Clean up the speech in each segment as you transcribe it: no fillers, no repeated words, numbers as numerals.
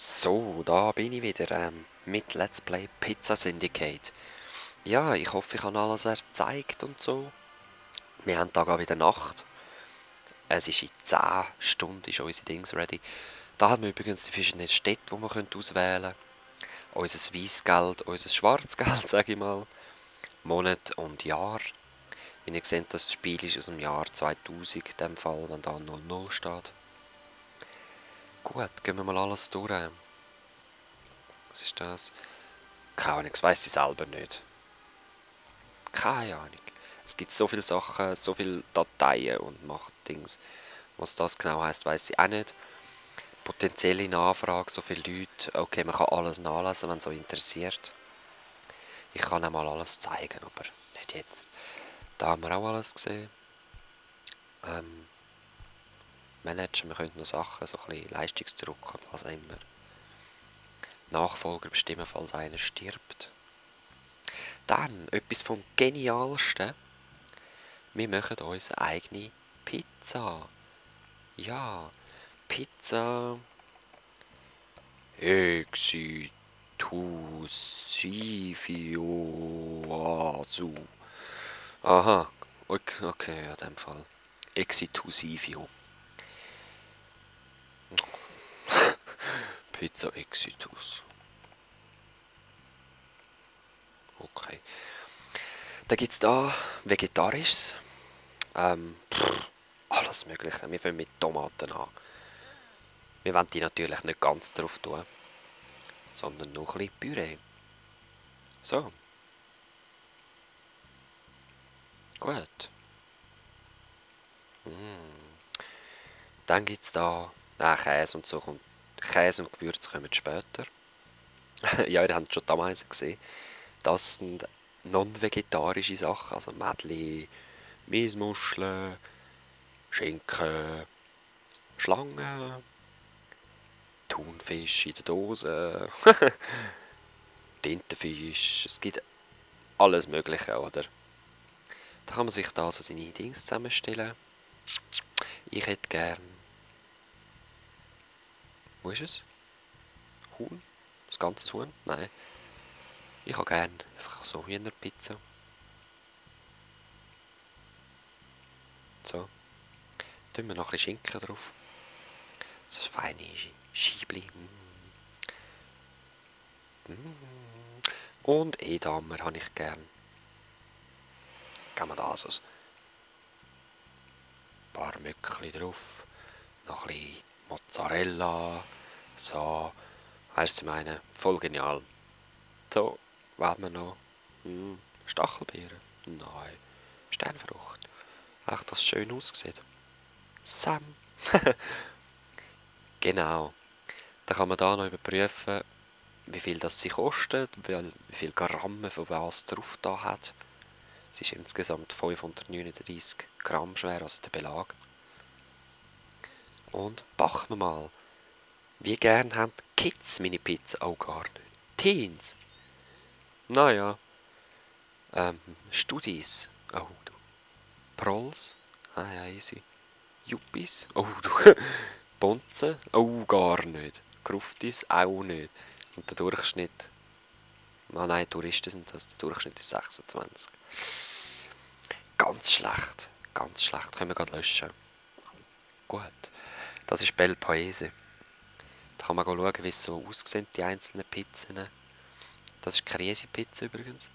So, da bin ich wieder mit Let's Play Pizza Syndicate. Ja, ich hoffe, ich habe alles gezeigt und so. Wir haben da wieder Nacht. Es ist in 10 Stunden ist unsere Dings ready. Da haben wir übrigens die verschiedenen Städte, die wir auswählen können. Unser Weissgeld, unser Schwarzgeld, sage ich mal. Monat und Jahr. Wie ihr seht, das Spiel ist aus dem Jahr 2000, in dem Fall, wenn da 00 steht. Gut, gehen wir mal alles durch. Was ist das? Keine Ahnung, das weiss ich selber nicht. Keine Ahnung. Es gibt so viele Sachen, so viele Dateien und macht Dings. Was das genau heisst, weiss ich auch nicht. Potenzielle Nachfrage, so viele Leute. Okay, man kann alles nachlesen, wenn es euch interessiert. Ich kann auch mal alles zeigen, aber nicht jetzt. Da haben wir auch alles gesehen. Managen, wir können noch Sachen, so ein bisschen Leistungsdruck und was auch immer. Nachfolger bestimmen, falls einer stirbt. Dann, etwas vom Genialsten. Wir machen unsere eigene Pizza. Ja, Pizza Exitusivio. Aha, okay, in dem Fall. Exitusivio. Pizza Exitus. Okay. Dann gibt es da Vegetarisches. Alles Mögliche. Wir fangen mit Tomaten an. Wir wollen die natürlich nicht ganz drauf tun, sondern noch ein bisschen Püree. So. Gut. Dann gibt es da Käse und so. Käse und Gewürze kommen später. Ja, ihr habt schon damals gesehen. Das sind non-vegetarische Sachen. Also Mädli, Miesmuscheln, Schinken, Schlangen, Thunfisch in der Dose, Tintenfisch. Es gibt alles Mögliche, oder? Da kann man sich da so seine Dings zusammenstellen. Ich hätte gern... Wo ist es? Huhn? Das ganze Huhn? Nein. Ich habe gern einfach so Hühnerpizza. So. Tun wir noch ein bisschen Schinken drauf. So feine Scheibli. Und Edamer habe ich gern. Geben wir da so ein paar Mückchen drauf. Noch ein bisschen Mozzarella. So. Weißt du, meine, voll genial. So, was haben wir noch? Stachelbeeren? Nein. Sternfrucht. Ach, das schön aussieht. Sam. Genau. Dann kann man da noch überprüfen, wie viel das sie kostet, wie viel Gramm von was drauf da hat. Es ist insgesamt 539 Gramm schwer, also der Belag. Und backen wir mal. Wie gern haben die Kids meine Pizza? Oh, gar nicht. Teens? Naja. Studis? Oh, du. Prolls? Ah ja, easy. Juppis? Oh, du. Bonzen? Oh, gar nicht. Gruftis? Auch nicht. Und der Durchschnitt... Ah nein, Touristen sind das. Der Durchschnitt ist 26. Ganz schlecht. Ganz schlecht. Können wir gerade löschen. Gut. Das ist Bel Paese. Da kann man schauen, wie es so aussehen, die einzelnen Pizzen. Das ist Käsepizza übrigens.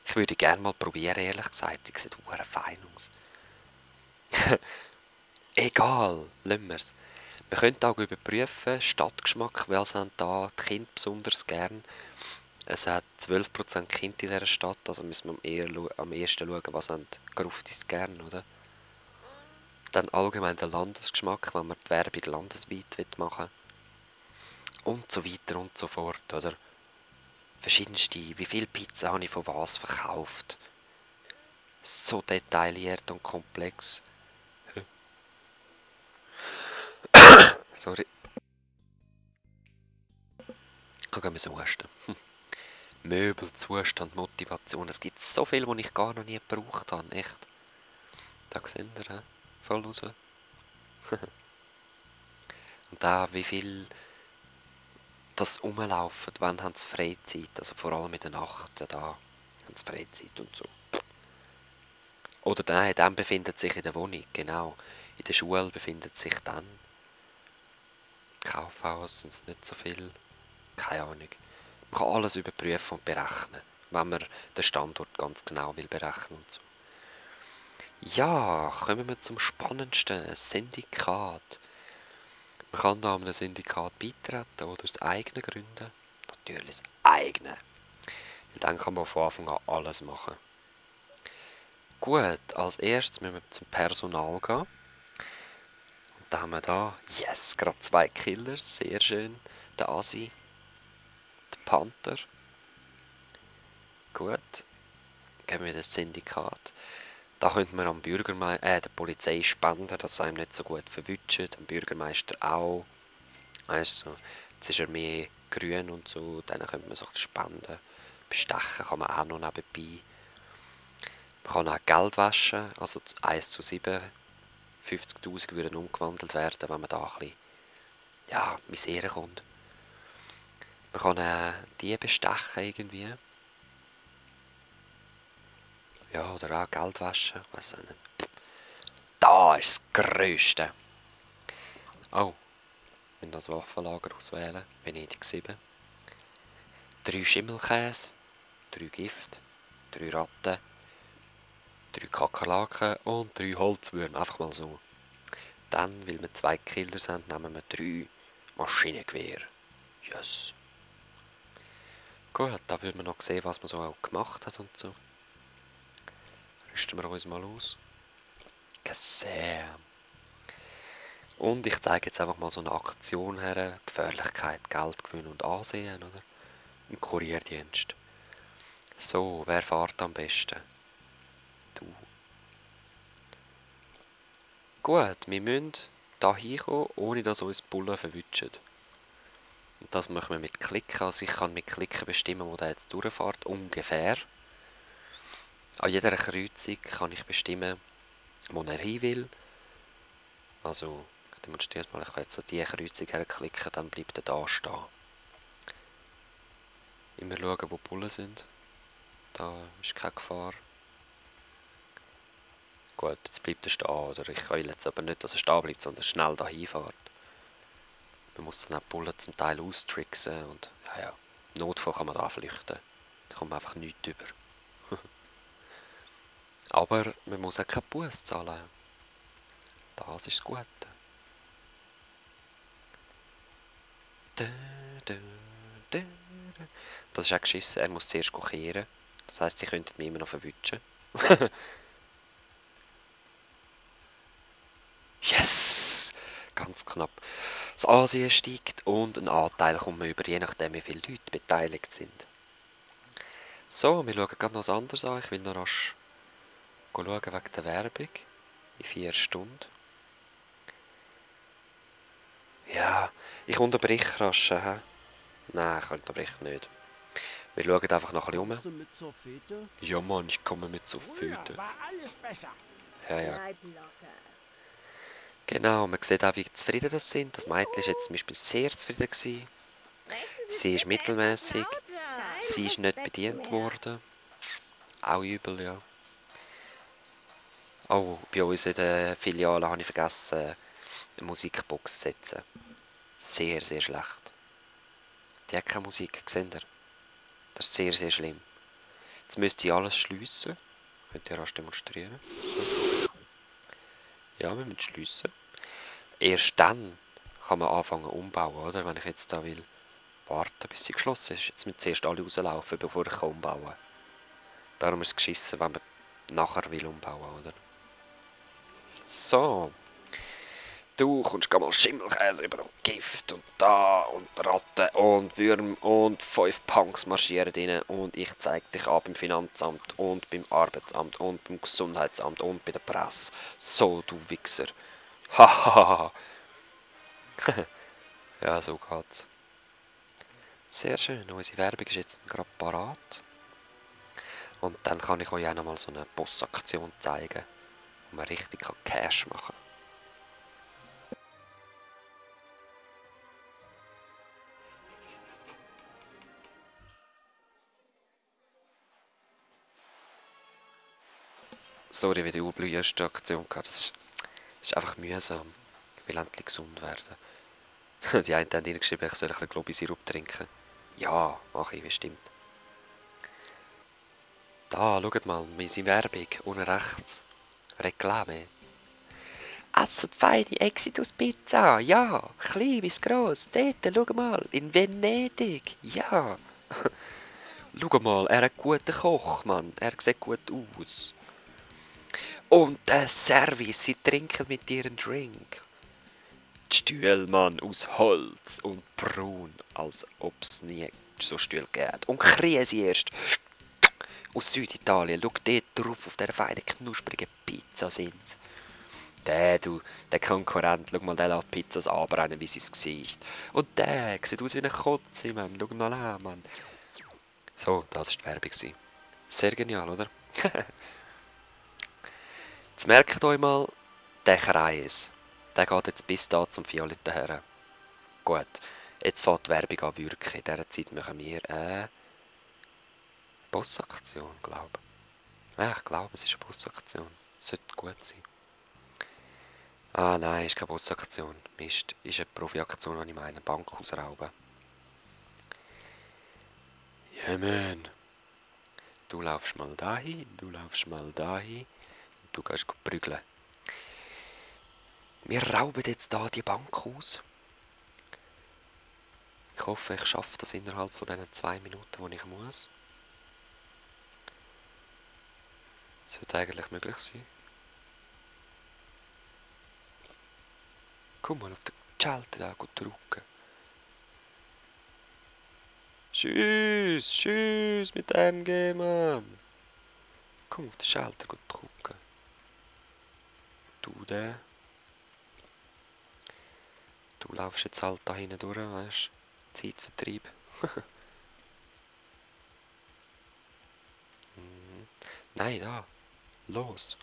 Ich würde gerne mal probieren, ehrlich gesagt. Die sieht verdammt fein aus. Egal, lassen wir es. Wir können auch überprüfen, Stadtgeschmack, was haben da die Kinder besonders gern. Es hat 12% Kinder in dieser Stadt, also müssen wir am ersten schauen, was haben die Gruftis gern, oder? Dann allgemein der Landesgeschmack, wenn man die Werbung landesweit machen will. Und so weiter und so fort, oder? Verschiedenste, wie viel Pizza habe ich von was verkauft? So detailliert und komplex. Sorry. Ich kann mich so husten. Möbel, Zustand, Motivation. Es gibt so viel, was ich gar noch nie gebraucht habe. Echt. Da seht ihr, voll raus. Und da, wie viel dass sie rumlaufen, wann haben sie Freizeit, also vor allem in der Nacht, da haben sie Freizeit und so. Oder nein, dann befindet sich in der Wohnung, genau. In der Schule befindet sich dann Kaufhaus, sind es nicht so viel, keine Ahnung. Man kann alles überprüfen und berechnen, wenn man den Standort ganz genau will berechnen und so. Ja, kommen wir zum spannendsten, ein Syndikat. Man kann da einem Syndikat beitreten oder das eigene gründen. Natürlich das eigene. Weil dann kann man von Anfang an alles machen. Gut, als erstes müssen wir zum Personal gehen. Und da haben wir da, yes, gerade 2 Killers, sehr schön. Der Asi, der Panther. Gut, geben wir das Syndikat. Da könnte man am der Polizei spenden, dass es einem nicht so gut verwünscht. Am Bürgermeister auch. Also, jetzt ist er mehr grün und so, dann könnte man sich spenden. Bestechen kann man auch noch nebenbei. Man kann auch Geld waschen, also 1:7. 50'000 würden umgewandelt werden, wenn man da ein bisschen, ja, Misere kommt. Man kann die bestechen irgendwie. Ja, oder auch Geld waschen, weiss auch nicht. Da ist das Grösste. Oh, wir müssen das Waffenlager auswählen. Venedig 7. 3 Schimmelkäse, 3 Gift, 3 Ratten, 3 Kakerlaken und 3 Holzwürmer. Einfach mal so. Dann, weil wir 2 Killer sind, nehmen wir 3 Maschinengewehr. Yes. Gut, da würden wir noch sehen, was man so auch gemacht hat und so. Rüsten wir uns mal aus. Gesehen. Und ich zeige jetzt einfach mal so eine Aktion her. Gefährlichkeit, Geldgewinn und Ansehen, oder? Im Kurierdienst. So, wer fährt am besten? Du. Gut, wir müssen hier hinkommen, ohne dass uns die Bullen verwutschen. Und das machen wir mit Klicken. Also ich kann mit Klicken bestimmen, wo der jetzt durchfährt, ungefähr. An jeder Kreuzung kann ich bestimmen, wo er hin will. Also, ich demonstriere es mal, ich kann jetzt an diese Kreuzung herklicken, dann bleibt er da stehen. Immer schauen, wo die Bullen sind. Da ist keine Gefahr. Gut, jetzt bleibt er stehen, oder? Ich will jetzt aber nicht, dass er stehen bleibt, sondern schnell da hinfährt. Man muss dann auch die Bullen zum Teil austricksen und, ja, im Notfall kann man da flüchten. Da kommt man einfach nichts über. Aber man muss auch keinen Buß zahlen. Das ist das Gute. Das ist auch geschissen, er muss zuerst kehren. Das heisst, sie könnten mich immer noch verwutschen. Yes! Ganz knapp. Das Ansehen steigt und ein Anteil kommt man über, je nachdem wie viele Leute beteiligt sind. So, wir schauen gerade noch was anderes an. Ich will noch rasch schauen wegen der Werbung. In 4 Stunden. Ja, ich unterbreche rasch. Nein, ich unterbreche nicht. Wir schauen einfach noch ein bisschen um. Ja Mann, ich komme mit zur Fete. Ja, ja. Genau, man sieht auch, wie zufrieden das sind. Das Mädchen war jetzt zum Beispiel sehr zufrieden gewesen. Sie ist mittelmäßig. Sie ist nicht bedient worden. Auch übel, ja. Oh, bei uns in der Filiale habe ich vergessen, eine Musikbox zu setzen. Sehr, sehr schlecht. Die hat keine Musik, seht ihr? Das ist sehr, sehr schlimm. Jetzt müsst ihr alles schliessen. Könnt ihr rasch demonstrieren. So. Ja, wir müssen schliessen. Erst dann kann man anfangen umbauen, oder? Wenn ich jetzt da will warten, bis sie geschlossen ist. Jetzt müssen zuerst alle rauslaufen, bevor ich umbauen kann. Darum ist es geschissen, wenn man nachher will umbauen, oder? So. Du kommst mal Schimmelkäse über und Gift und da und Ratten und Würm und 5 Punks marschieren rein und ich zeig dich an beim Finanzamt und beim Arbeitsamt und beim Gesundheitsamt und bei der Presse. So, du Wichser. Hahaha. Ja, so geht's. Sehr schön, unsere Werbung ist jetzt gerade parat. Und dann kann ich euch auch noch mal so eine Postaktion zeigen, wo man richtig Cash machen kann. Sorry, wie die üble erste Aktion gehabt. Das ist einfach mühsam. Ich will endlich gesund werden. Die einen haben reingeschrieben, ich soll ein bisschen Globisirup trinken. Ja, mache ich, bestimmt. Da, schaut mal, unsere Werbung, unten rechts. Reklame. Esset feine Exitus-Pizza, ja, klein bis gross. Dort, schau mal, in Venedig, ja. Schau mal, er hat einen guten Koch, Mann. Er sieht gut aus. Und der Service, sie trinken mit dir einen Drink. Die Stühle, Mann, aus Holz und braun, als ob's nie so Stühle gibt. Und Krise erst. Aus Süditalien, schau dort drauf, auf dieser feinen, knusprigen Pizza sind's. Der Konkurrent, schau mal, der lässt Pizzas anbrennen wie sein Gesicht. Und der sieht aus wie eine Kotze, Mann. Schau mal an, Mann. So, das war die Werbung. Sehr genial, oder? Jetzt merkt euch mal, der Kreis, der geht jetzt bis da zum Violetten her. Gut, jetzt fängt die Werbung an wirken. In dieser Zeit machen wir eine Bossaktion, glaube ich. Ja, ich glaube, es ist eine Bossaktion. Sollte gut sein. Ah nein, ist keine Bossaktion. Mist, ist eine Profiaktion, wenn ich meine Bank ausrauben. Ja, man. Du laufst mal dahin, du laufst mal dahin und du gehst prügeln. Wir rauben jetzt hier die Bank aus. Ich hoffe, ich schaffe das innerhalb von diesen 2 Minuten, die ich muss. Das sollte eigentlich möglich sein. Komm mal auf den Schalter da drücken. Tschüss mit MG, Mann. Komm auf den Schalter drücken. Du der. Du laufst jetzt halt da hinten durch, weißt du? Zeitvertreib. Nein, da. Los.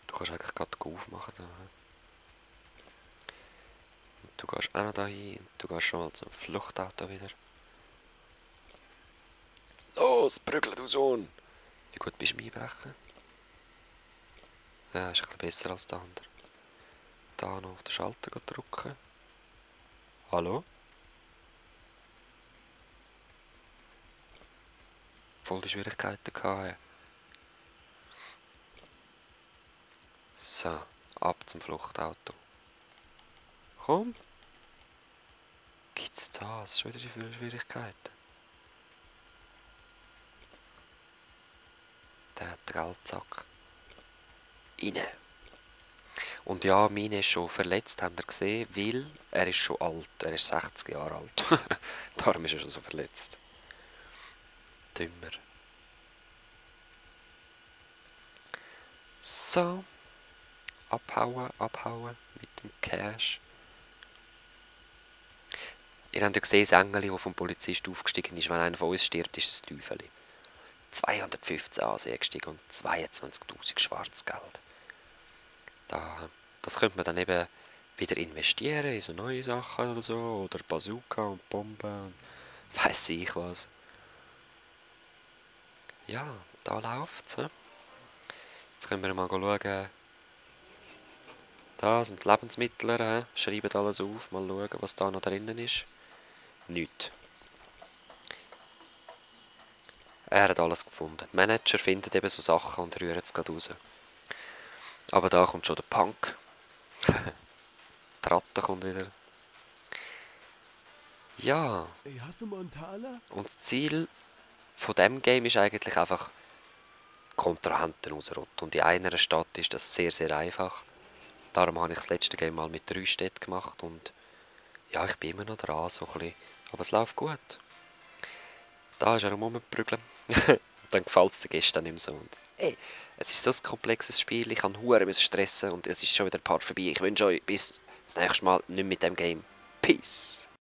Du kannst eigentlich gerade aufmachen da. Und du gehst auch noch da hin und du gehst schon mal zum Fluchtauto wieder. Los, prügel du Sohn! Wie gut bist du im Einbrechen? Ja, ist ein bisschen besser als der andere. Da noch auf den Schalter drücken. Hallo? Voll die Schwierigkeiten gehabt. So, ab zum Fluchtauto. Komm! Gibt's das? Schon wieder die viele Schwierigkeiten. Der hat den Geldsack. Rein! Und ja, meine ist schon verletzt, habt ihr gesehen, weil er ist schon alt. Er ist 60 Jahre alt. Darum ist er schon so verletzt. Dümmer. So. Abhauen mit dem Cash. Ihr habt ja gesehen, das Engel, das vom Polizist aufgestiegen ist. Wenn einer von uns stirbt, ist das Teufel. 215 Ansehen gestiegen und 22'000 Schwarzgeld. Das könnte man dann eben wieder investieren in so neue Sachen oder so. Oder Bazooka und Bomben und weiss ich was. Ja, da läuft's. Jetzt können wir mal schauen. Da sind die Lebensmittel. Schreiben alles auf. Mal schauen, was da noch drinnen ist. Nichts. Er hat alles gefunden. Die Manager finden eben so Sachen und rühren es gerade raus. Aber da kommt schon der Punk. Die Ratte kommt wieder. Ja. Und das Ziel von diesem Game ist eigentlich einfach Kontrahenten ausrotten. Und in einer Stadt ist das sehr, sehr einfach. Darum habe ich das letzte Game mal mit 3 Städten gemacht. Und ja, ich bin immer noch dran, so ein bisschen. Aber es läuft gut. Da ist er rumgeprügelt. Dann gefällt es den Gästen nicht mehr so. Und, hey, es ist so ein komplexes Spiel, ich kann hure stressen und es ist schon wieder ein Part vorbei. Ich wünsche euch bis das nächste Mal nicht mit dem Game. Peace!